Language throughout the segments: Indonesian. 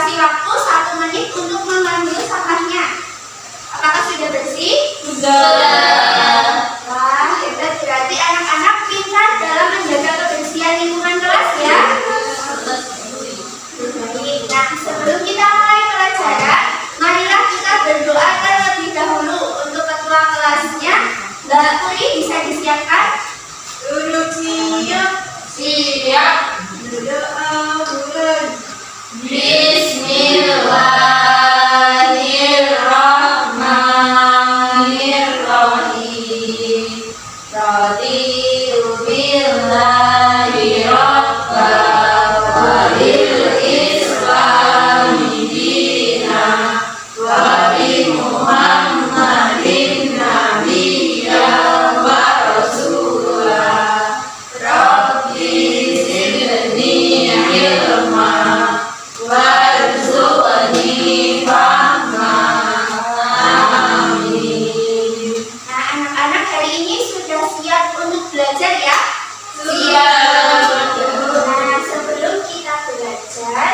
kasih waktu 1 menit untuk mengambil sampahnya. Apakah sudah bersih? Sudah. Wah, hebat, berarti anak-anak pintar dalam menjaga kebersihan lingkungan kelas ya. Baik, nah sebelum kita mulai pelajaran, marilah kita berdoa terlebih dahulu. Untuk ketua kelasnya, Mbak Puri bisa disiapkan? Duduk siap. Siap. Berdoa bulan. Bismillahirrahmanirrahim. Raditu billahi rabba wa bil islami dina wa bi Muhammadin nabiyya wa rasulah. Rabbi zidni ilma warzuqni fahma. Amin. Nah, anak-anak hari ini sudah siap untuk belajar ya? Siap. Nah, sebelum kita belajar,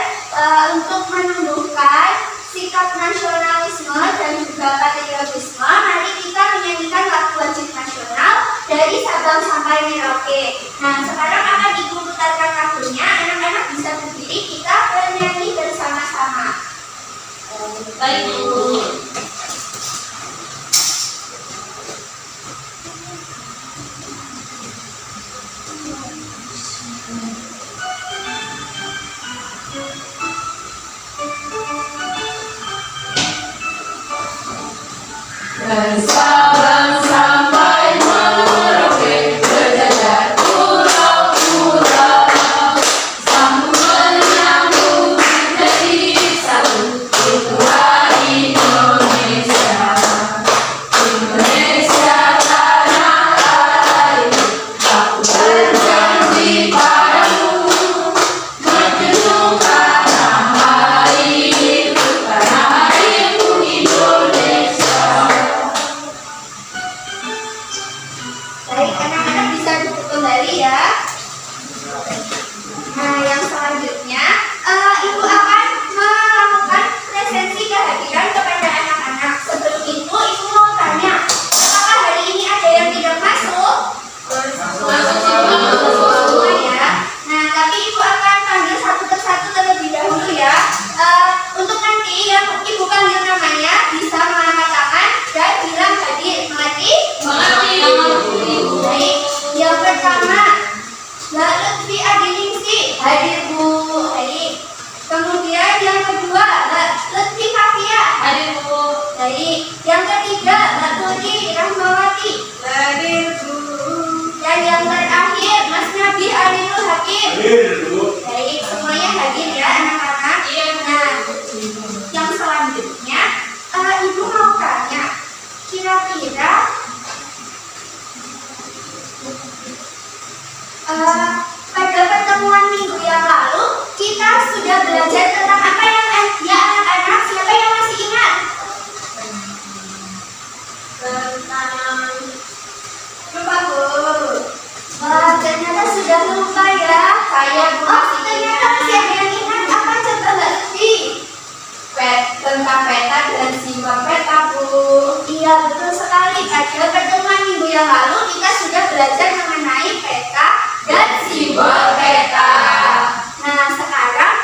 untuk menumbuhkan sikap nasionalisme dan juga patriotisme, mari kita menyanyikan lagu wajib nasional dari Sabang sampai Merauke. Nah, sekarang akan Ibu putarkan lagunya. Anak-anak bisa berdiri, kita bernyanyi bersama-sama. Baik, Bu. Dari Sabang sampai Merauke, berjajar pulau-pulau, sambung menyambung menjadi satu, itulah Indonesia. Indonesia tanah air, aku berjanji padamu, menjunjung tanah airku Indonesia. Baik, anak-anak bisa duduk kembali ya. Nah, yang selanjutnya, Ibu akan melakukan presensi kehadiran kepada anak-anak. Sebelum itu, Ibu mau tanya, apakah hari ini ada yang tidak masuk? Masuk semua ya. Nah, tapi Ibu akan panggil satu persatu terlebih dahulu ya. Untuk nanti yang Ibu panggil namanya bisa mengangkat tangan dan bilang hadir. Mengerti? Baik, yang pertama, Mbak Lutfi Adiningsi, hadir Bu. Baik. Kemudian yang kedua, Mbak Lutfi Kafia, Hadir, Bu. baik. Yang ketiga, Mbak Puri Rahmawati, Hadir, Bu. dan yang terakhir, Mas Nabi Alinul Hakim. Hadir, Bu. Baik, semuanya hadir ya anak-anak. Iya, Bu. Nah, yang selanjutnya, Ibu mau tanya, kira-kira pada pertemuan minggu yang lalu kita sudah belajar tentang apa yang ya anak-anak, siapa yang masih ingat? Tentang Lupa Bu. Ternyata sudah lupa ya. Saya ternyata masih ada yang ingat. Apa coba Mbak Lutfi? tentang peta dan simbol peta, Bu. Iya betul sekali. Pada pertemuan minggu yang lalu kita sudah belajar mengenai peta dan simbol peta. Nah sekarang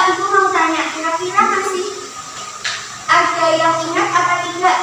Ibu mau tanya, kira-kira masih ada yang ingat apa tidak?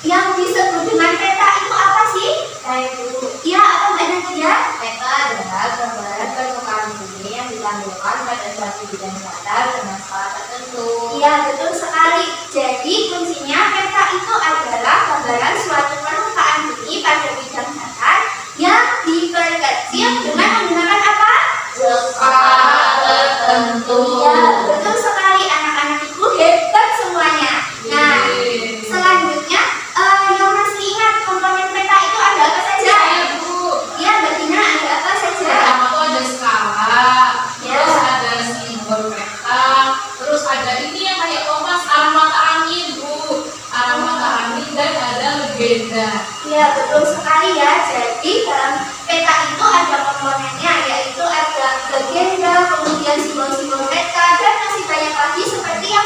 Yang disebut dengan peta itu apa sih? Bu. Iya atau Mbak Nadia? Peta adalah gambaran permukaan bumi yang ditampilkan pada suatu bidang datar dengan skala tertentu. Iya betul sekali. Jadi kuncinya peta itu adalah gambaran suatu permukaan bumi pada bidang datar yang diperkecil dengan menggunakan apa? Skala tertentu. Iya betul sekali, anak-anak itu hebat semuanya. Nah selanjutnya yang masih ingat komponen peta itu ada apa saja? Bu. Iya Mbak Dina, ada apa saja? Pertama tuh ada skala, Ya. terus ada simbol peta, terus ada ini yang kayak kompas arah mata angin, Bu. Arah mata angin dan ada legenda. Iya betul sekali ya. Jadi dalam peta itu ada komponennya, yaitu ada legenda, kemudian simbol-simbol peta, dan masih banyak lagi seperti yang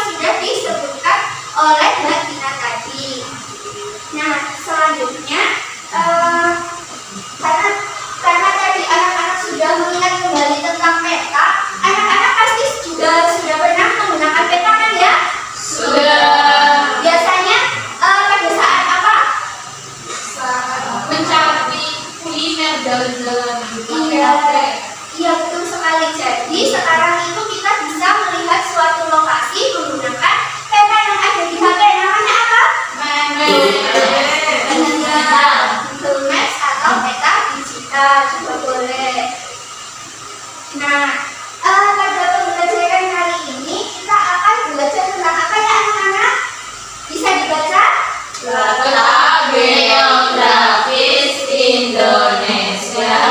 Geografis Indonesia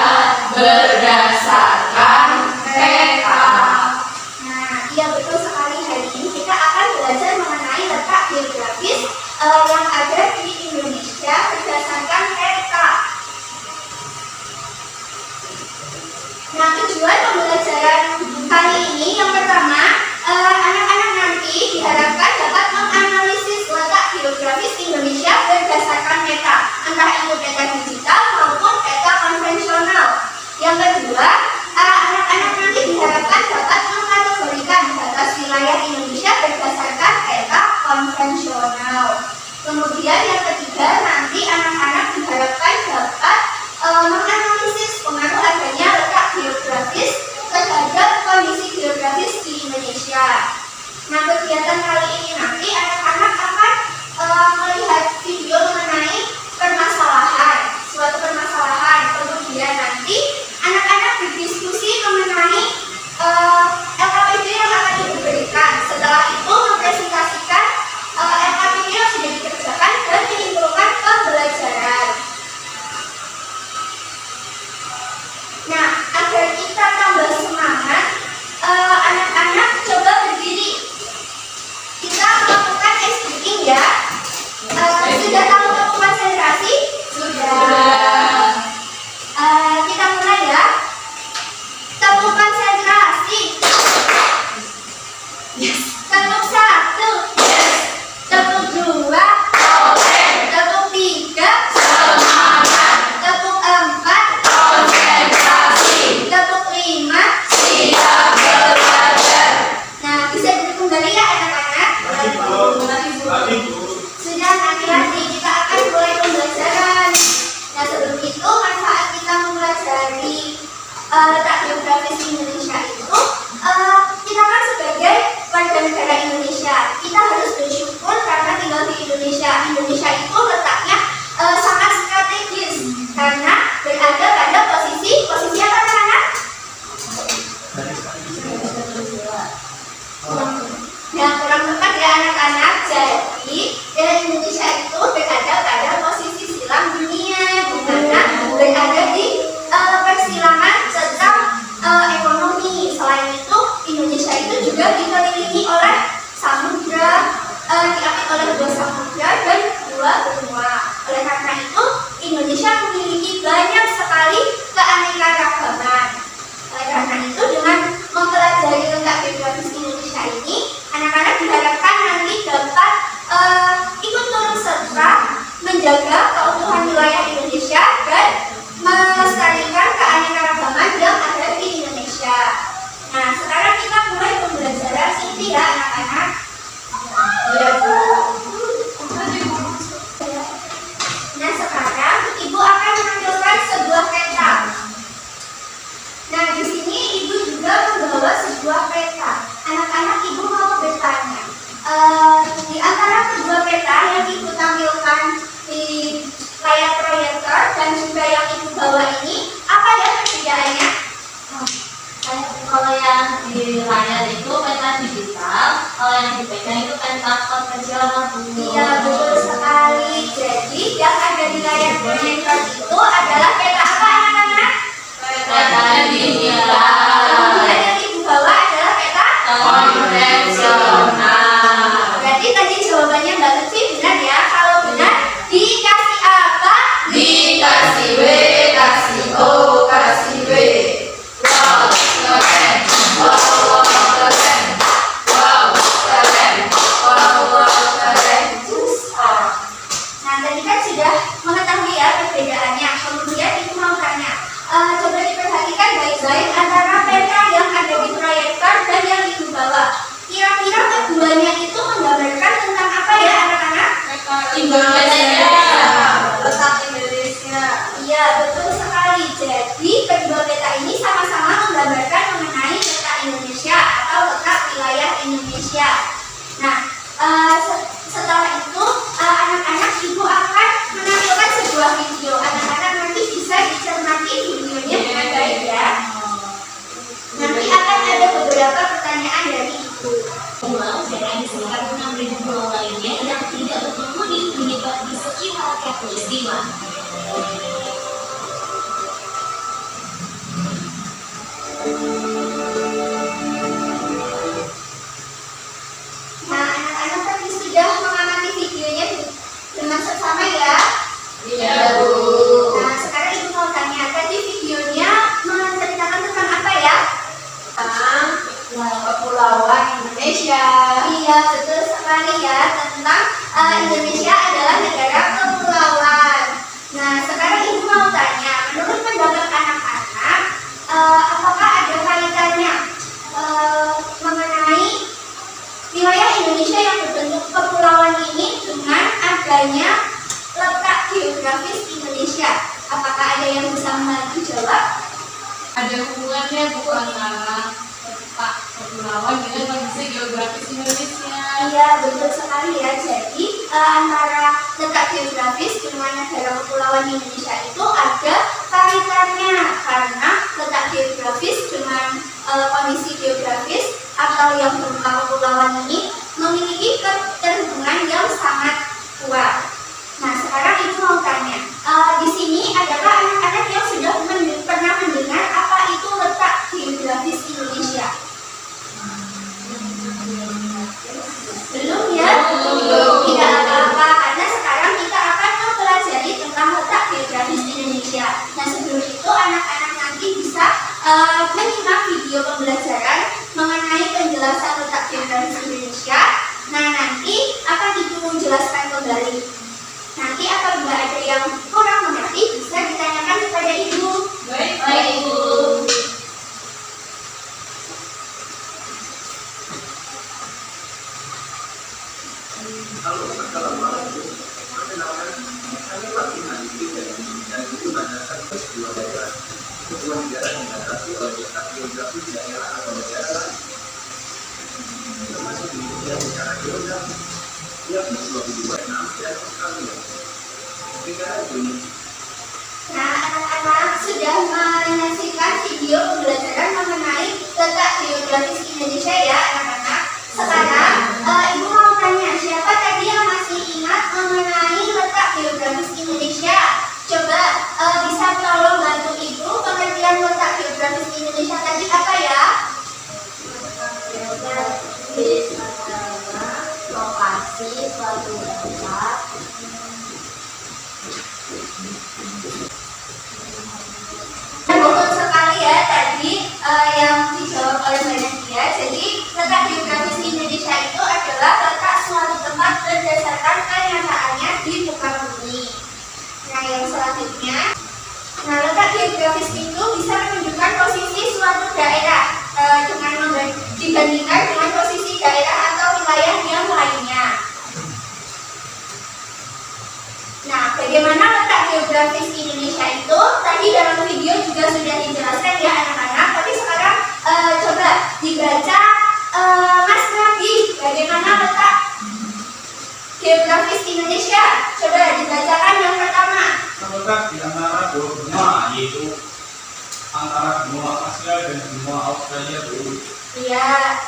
berdasarkan peta. Nah, iya betul sekali. Hari ini kita akan belajar mengenai letak geografis yang ada di Indonesia berdasarkan peta. Nah, tujuan pembelajaran kali ini yang pertama, anak-anak nanti diharapkan dapat menganalisis letak geografis Indonesia berdasarkan peta, entah itu peta digital maupun peta konvensional. Yang kedua, anak-anak nanti diharapkan dapat mengkategorikan batas wilayah Indonesia berdasarkan peta konvensional. Kemudian yang ketiga, nanti anak-anak diharapkan dapat menganalisis pengaruh adanya letak geografis terhadap kondisi geografis di Indonesia. Nah, kegiatan kali ini nanti anak-anak akan melihat video mengenai suatu permasalahan. Kemudian nanti anak-anak berdiskusi mengenai LKPD yang akan diberikan. Setelah itu mempresentasikan LKPD yang sudah dikerjakan dan menyimpulkan pembelajaran. Nah, agar kita tambah semangat, anak-anak coba berdiri. Kita melakukan ice breaking ya. Sudah tahu tepuk konsentrasi? Sudah. Kita mulai ya. Tepuk konsentrasi. Yes. Tepuk 1. Yes. Tepuk 2. Okay. Tepuk 3. Semangat. Tepuk 4. Konsentrasi. Tepuk 5. Siap belajar. Nah, bisa duduk kembali ya anak-anak. Sudah, hati-hati, kita akan mulai pembelajaran. Nah, sebelum itu manfaat kita mempelajari letak geografis Indonesia itu, kita kan sebagai warga negara Indonesia, kita harus bersyukur karena tinggal di Indonesia. Indonesia itu letaknya sangat strategis karena berada pada posisi apa anak-anak? Nah, kurang tepat ya anak-anak. Jadi Indonesia itu berada pada posisi silang dunia, di mana berada di persilangan tentang ekonomi. Selain itu, Indonesia itu juga dikelilingi oleh samudra, diapit oleh 2 samudra dan 2 benua. Oleh karena itu, Indonesia memiliki banyak sekali keanekaragaman. Oleh karena itu, dengan mempelajari letak geografis Indonesia ini, anak-anak diharapkan nanti dapat ikut turut serta menjaga keutuhan wilayah Indonesia dan melestarikan keanekaragaman yang ada di Indonesia. Nah, sekarang kita mulai pembelajaran inti ya anak-anak. Iya, Bu. Nah, sekarang Ibu akan menampilkan sebuah peta. Nah, di sini Ibu juga membawa sebuah peta. Anak-anak, Ibu mau bertanya, di antara kedua peta yang Ibu tampilkan di layar proyektor dan juga yang Ibu bawa ini, apa ya perbedaannya? Kalau yang di layar itu peta digital, kalau yang di peta itu peta konvensional. Iya, betul sekali. Jadi yang ada di layar proyektor itu adalah peta apa anak-anak? Peta digital. Kemudian yang Ibu bawa adalah peta konvensional. Berarti tadi jawabannya Mbak Lutfi benar ya? Kalau benar, dikasih apa? Dikasih W, kasih O, kasih W. Wow, keren. Wow, keren. Wow, keren. Wow, keren. Nah, tadi kan sudah mengetahui ya perbedaannya. Kemudian Ibu mau tanya, coba diperhatikan baik-baik antara peta yang ada di proyektor dan yang Ibu bawa. Kira-kira keduanya itu menggambarkan tentang apa ya anak-anak? Indonesia. Letak Indonesia. Iya, betul sekali. Jadi kedua peta ini sama-sama menggambarkan mengenai letak Indonesia atau letak wilayah Indonesia. Nah, setelah itu anak-anak Ibu akan menampilkan sebuah video. Anak-anak nanti bisa dicermati videonya dengan baik ya. Nanti akan ada beberapa pertanyaan dari Ibu. Pulau dan sekitar 6.000 pulau lainnya yang tidak berpenghuni menyebar di sekitar Khatulistiwa. Nah, anak-anak tadi sudah mengamati videonya dengan seksama ya. Iya, Bu. Nah, sekarang ibu mau tanya, tadi videonya menceritakan tentang apa ya? Tentang kepulauan Indonesia. Iya, betul sekali ya, tentang Indonesia adalah negara kepulauan. Nah, sekarang ibu mau tanya, menurut pendapat anak-anak, apakah ada kaitannya mengenai wilayah Indonesia yang berbentuk kepulauan ini dengan adanya letak geografis Indonesia? Apakah ada yang bisa membantu jawab? Ada hubungannya Bu antara letak kepulauan dengan kondisi geografis Indonesia. Iya, betul sekali ya. Jadi antara letak geografis dengan negara kepulauan Indonesia itu ada kaitannya, karena letak geografis dengan kondisi geografis atau yang berupa kepulauan ini memiliki keterhubungan yang sangat kuat. Nah, sekarang ibu mau tanya, di sini adakah anak-anak yang sudah pernah mendengar apa itu letak geografis Indonesia? Belum ya? Belum. Tidak apa-apa, karena sekarang kita akan mempelajari tentang letak geografis Indonesia. Nah, sebelum itu anak-anak nanti bisa menyimak video pembelajaran mengenai penjelasan letak geografis Indonesia. Nah, nanti akan ibu jelaskan kembali. Nanti apabila ada yang kurang mengerti bisa ditanyakan kepada ibu. Baik, Bu. Nah, anak-anak sudah menyaksikan video pembelajaran mengenai letak geografis Indonesia ya, anak-anak. Sekarang ibu mau tanya, siapa tadi yang masih ingat mengenai letak geografis Indonesia? Coba bisa tolong bantu ibu pengertian letak geografis Indonesia tadi apa ya? Geografis adalah lokasi suatu tempat Betul sekali ya tadi yang dijawab oleh Mbak Nadia. Jadi letak geografis Indonesia itu adalah letak suatu tempat berdasarkan kenyataannya di muka bumi. Nah, yang selanjutnya, nah letak geografis itu bisa menunjukkan posisi suatu daerah dibandingkan dengan posisi daerah atau wilayah yang lainnya. Nah, bagaimana letak geografis Indonesia itu? Tadi dalam video juga sudah dijelaskan ya anak-anak. Tapi sekarang coba dibaca Mas Nabi, bagaimana letak geografis Indonesia? Coba dibacakan yang pertama. Terletak di antara dua benua, yaitu antara benua Asia dan benua Australia dulu. Iya,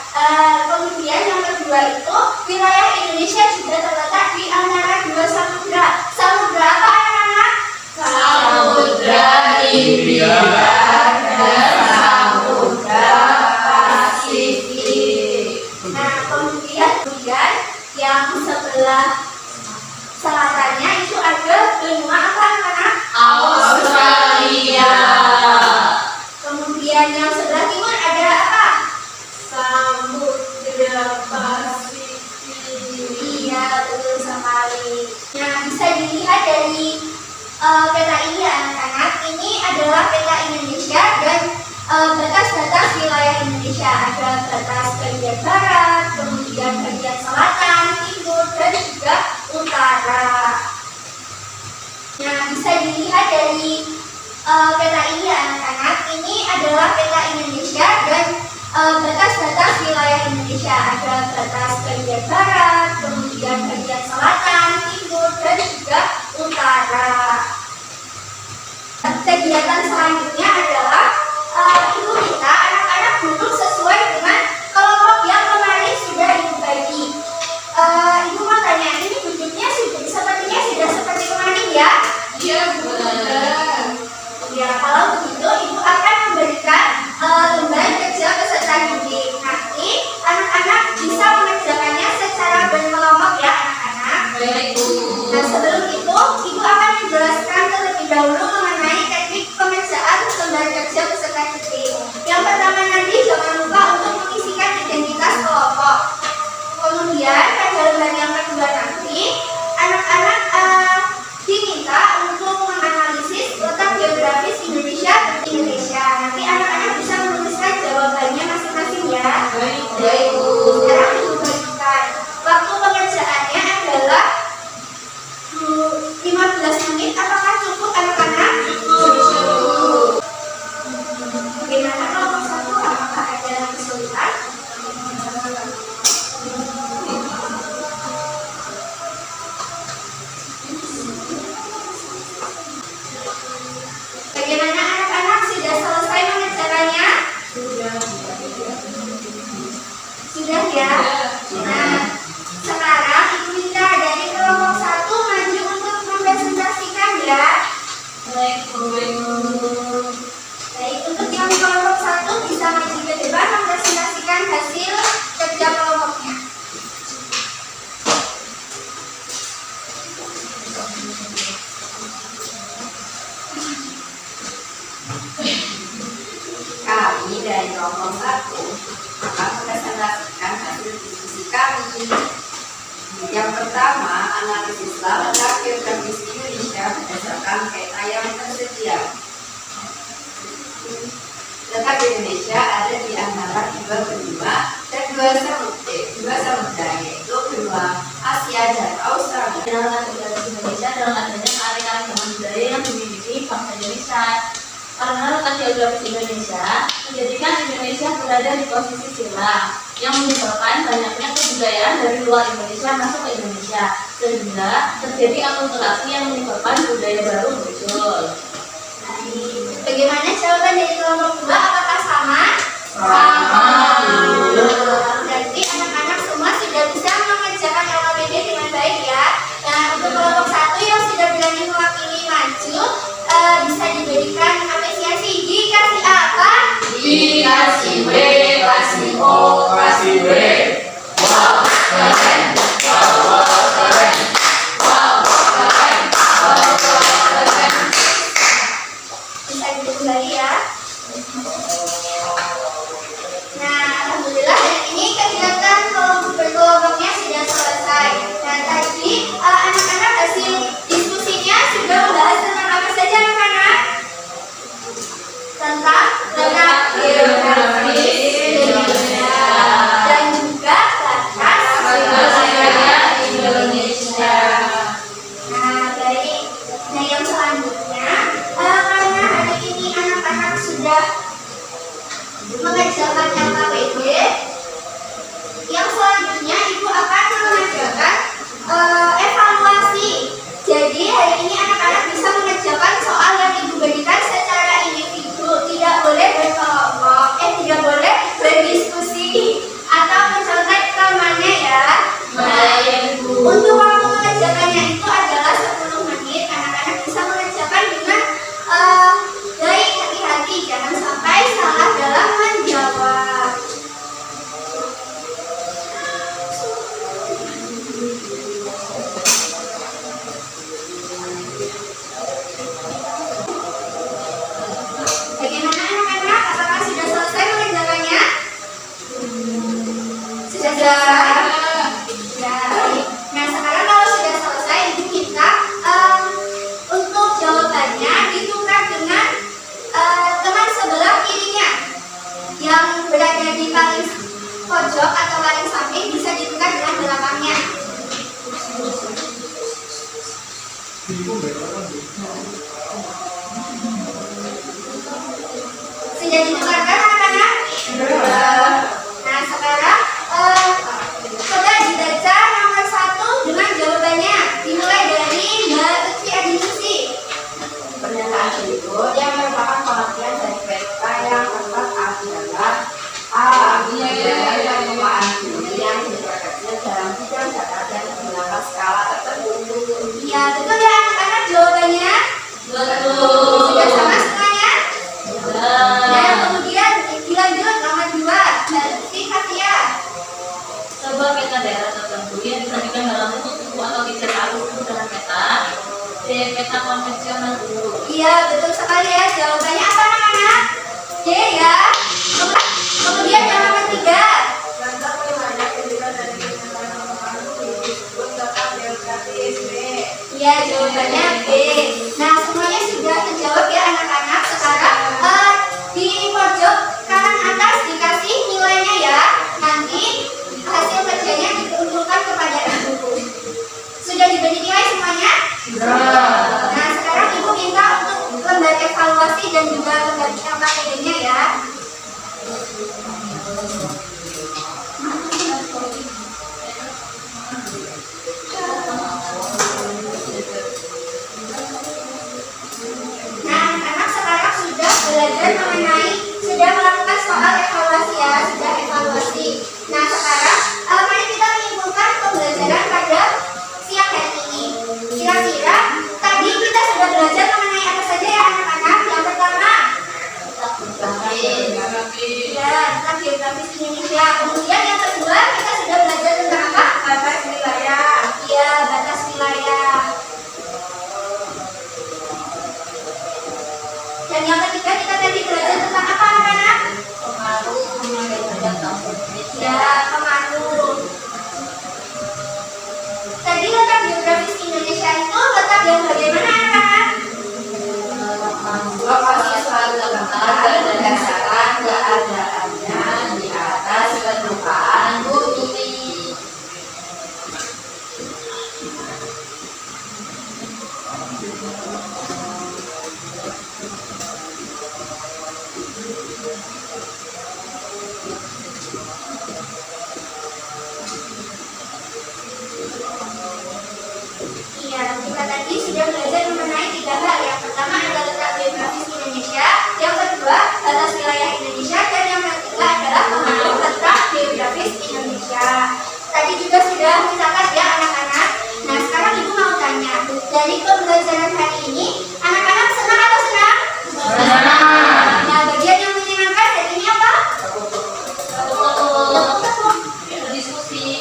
kemudian yang kedua itu wilayah Indonesia juga terletak di antara dua samudra. Samudra apa anak-anak? Samudra Hindia dan Samudra Pasifik. Nah, kemudian yang sebelah selatannya itu ada benua apa anak-anak? Australia. Kemudian yang sebelah timur ada apa? Samudra Pasifik. Iya, betul sekali. Nah, bisa dilihat dari peta ini ya anak-anak. Ini adalah peta Indonesia dan batas-batas wilayah Indonesia. Ada batas bagian barat, kemudian bagian selatan, timur, dan juga utara. Nah, bisa dilihat dari peta ini ya anak-anak. Ini adalah peta Indonesia dan batas-batas wilayah Indonesia. Ada batas bagian barat, kemudian bagian selatan, timur, dan juga utara. Kegiatan selanjutnya adalah ibu minta anak-anak duduk sesuai dengan kelompok yang kemarin sudah ibu bagi. Ibu mau tanya, ini duduknya sepertinya sudah seperti kemarin ya? pertama, analisislah letak geografis Indonesia berdasarkan peta yang tersedia. Letak Indonesia ada di antara dua benua dan dua samudra, yaitu benua Asia dan Australia. Letak geografis Indonesia adalah adanya keanekaragaman budaya yang dimiliki bangsa Indonesia. Karena letak geografis Indonesia menjadikan Indonesia berada di posisi silang yang menyebabkan banyaknya kebudayaan dari luar Indonesia masuk ke Indonesia, sehingga terjadi akulturasi yang menyebabkan budaya baru muncul. Bagaimana jawaban dari kelompok 2? Apakah sama? Sama. Berarti anak-anak semua sudah bisa mengerjakan LKPD dengan baik ya. Nah, untuk kelompok 1 yang sudah berani mewakili maju, bisa diberikan apresiasi. Dikasih apa? Dikasih B, kasih O, kasih B. Wow, keren. Wow, keren. Wow, keren. Wow, keren. Bisa duduk kembali ya. Nah, alhamdulillah hari ini kegiatan berkelompoknya sudah selesai. Nah, tadi anak-anak hasil diskusinya sudah membahas tentang apa saja anak-anak? Tentang letak geografis Indonesia dan juga batas wilayah Indonesia. Nah, baik. Nah, yang selanjutnya, karena hari ini anak-anak sudah mengerjakan LKPD, yang selanjutnya Ibu akan mengerjakan evaluasi. Jadi hari ini anak-anak bisa mengerjakan soal yang Ibu berikan secara individu, tidak boleh berkelompok, tidak boleh berdiskusi atau mencontek temannya ya. Baik, Bu. Untuk waktu mengerjakannya itu adalah 10 menit. Anak-anak bisa mengerjakan dengan baik, hati-hati, jangan sampai salah dalam menjawab. Bagaimana anak-anak? Apakah sudah selesai mengerjakannya? Sudah selesai? Ya, baik. Nah, sekarang kalau sudah selesai, Ibu minta untuk jawabannya ditukar dengan teman sebelah kirinya yang berada di paling pojok atau paling samping, bisa ditukar dengan belakangnya. Sudah ditukarkan anak-anak? Nah, sekarang coba dibaca nomor 1 dengan jawabannya. Dimulai dari Mbak Lutfi Adinusi. Pernyataan berikut yang merupakan pengertian dari peta yang tepat adalah A. Budaya dan pemahaman bumi yang diproduksi dalam bidang data dan menggunakan skala tertentu. Ya, betul ya anak-anak jawabannya? Betul. Sudah sama semuanya? Nah, Dan kemudian dilanjut nomor 2, Mbak Lutfi Fatia. sebuah peta daerah tertentu yang disajikan dalam bentuk buku atau dicetak buku dengan peta, peta konvensional dulu. Iya, betul sekali ya. Jawabannya apa anak-anak? D ya. Kemudian yang nomor 3. Contoh wilayah kejuruan dari ketentuan nomor 1 disebut letak geografis B. Iya, jawabannya B. Nah, semuanya sudah terjawab ya anak-anak. Sekarang di pojok kanan atas dikasih nilainya ya. Nanti hasil kerjanya dikumpulkan kepada Ibu. Sudah diberi nilai semuanya? Nah, sekarang Ibu minta untuk lembar evaluasi dan juga lembar LKPD-nya ya. Nah, anak-anak sekarang sudah belajar mengenai, sudah melakukan soal evaluasi ya, sudah evaluasi. Nah, sekarang dia belajar mengenai 3 hal. Yang pertama adalah letak geografis Indonesia, yang kedua batas wilayah Indonesia, dan yang ketiga adalah pengenal letak geografis Indonesia. Tadi juga sudah misalkan ya anak-anak. Nah sekarang ibu mau tanya, dari pembelajaran hari ini anak-anak senang atau senang? Nah bagian yang menyenangkan hari ini apa?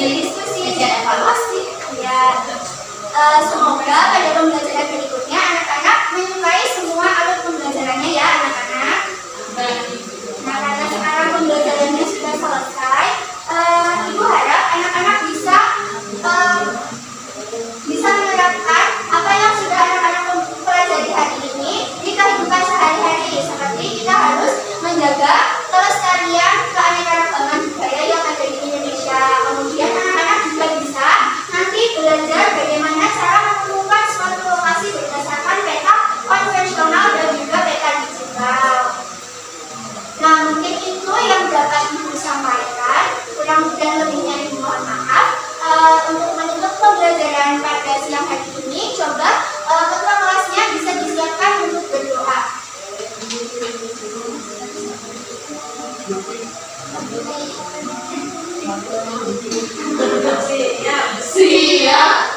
Diskusi dan evaluasi. Ya, semoga pada pembelajaran berikutnya anak-anak menyukai semua alur pembelajarannya ya anak-anak. Nah karena sekarang pembelajarannya sudah selesai, ibu harap anak-anak bisa menerapkan apa yang sudah anak-anak pelajari hari ini di kehidupan sehari-hari. Seperti kita harus menjaga kelestarian keanekaragaman budaya yang ada di Indonesia. Kemudian anak-anak juga bisa nanti belajar bagaimana cara menemukan suatu lokasi berdasarkan peta konvensional dan juga peta digital. Nah mungkin itu yang dapat ibu sampaikan. Kurang dan lebihnya ibu mohon maaf. Untuk menutup pembelajaran pada siang hari ini, coba ketua kelasnya bisa disiapkan untuk berdoa. Siap.